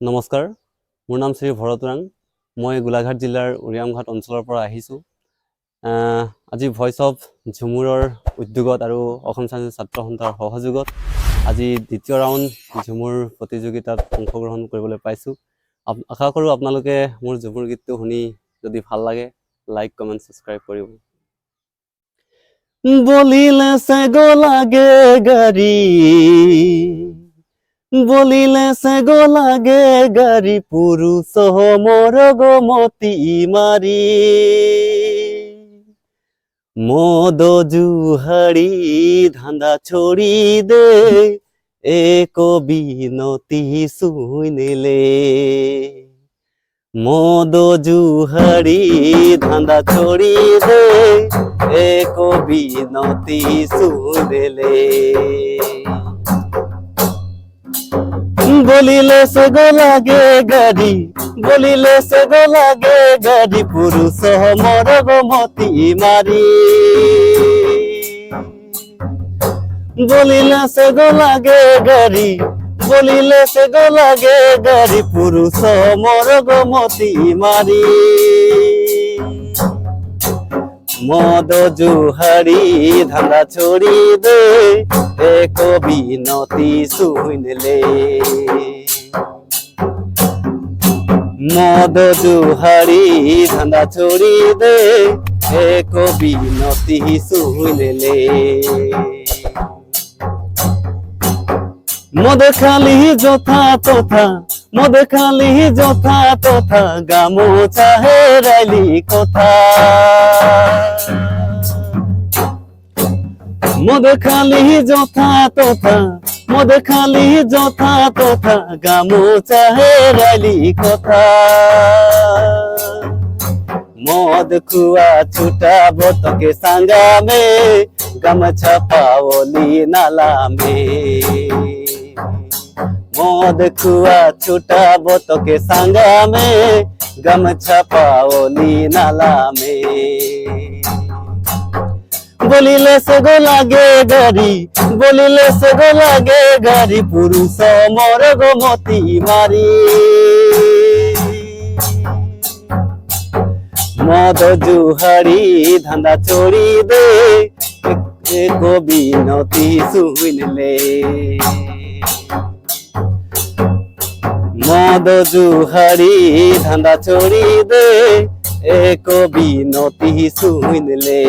নমস্কাৰ, মোৰ নাম শ্ৰী ভৰত ওৰাং। মই গোলাঘাট জিলাৰ উৰিয়ামঘাট অঞ্চলৰ পৰা আহিছোঁ। আজি ভইচ অফ ঝুমুৰৰ উদ্যোগত আৰু অসম স্বাধীনতা ছাত্ৰ সন্থাৰ সহযোগত আজি দ্বিতীয় ৰাউণ্ড ঝুমুৰ প্ৰতিযোগিতাত অংশগ্ৰহণ কৰিবলৈ পাইছোঁ। আশা কৰোঁ আপোনালোকে মোৰ ঝুমুৰ গীতটো শুনি যদি ভাল লাগে লাইক কমেণ্ট ছাবস্ক্ৰাইব কৰিব। বলিলে চেগো লাগে গাড়ী, বলিলে চেগো লাগে গাড়ী, পুৰুষ মোৰ গমতি মাৰি মদ জুহাৰি ধান্দা ছড়ি দে এক বিনতি শুনিলে মদ জুহাৰি ধান্দা ছড়ি দে এক বিনতি শুনিলে বলিলে চেগো লাগে গাড়ী, বলিলে চেগো লাগে গাড়ী, পুৰুষ মোৰ গমতি মাৰি বলিলে চেগো লাগে গাড়ী, বলিলে চেগো লাগে গাড়ী, পুৰুষ মোৰ গমতি মাৰি মদ জুহাৰি ধান্দা ছড়ি দে এক বিনতি শুনিলে মদ জুহাৰি ধান্দা ছড়ি দে এক বিনতি শুনিলে মদ খালি যথা তথা, মদ খালি যথা তথা, গামোচা হেৰাইলি কথা মদ খালি যথা তথা, মদ খালি যথা তথা, গামোচা হেৰাইলি কথা মদ খুয়া ছুটাব তোকে সাঙ্গামে, গামছা পাওলি নালামে মদ খুয়া ছুটাব তোকে সাঙ্গামে, গামছা পাওলি নালামে বলিলে চেগো লাগে গাড়ী, বলিলে চেগো লাগে গাড়ী, পুৰুষ মোৰ গমতি মাৰি মদ জুহাৰি ধান্দা ছড়ি দে এক বিনতি শুনিলে মদ জুহাৰি ধান্দা ছড়ি দে এক বিনতি শুনিলে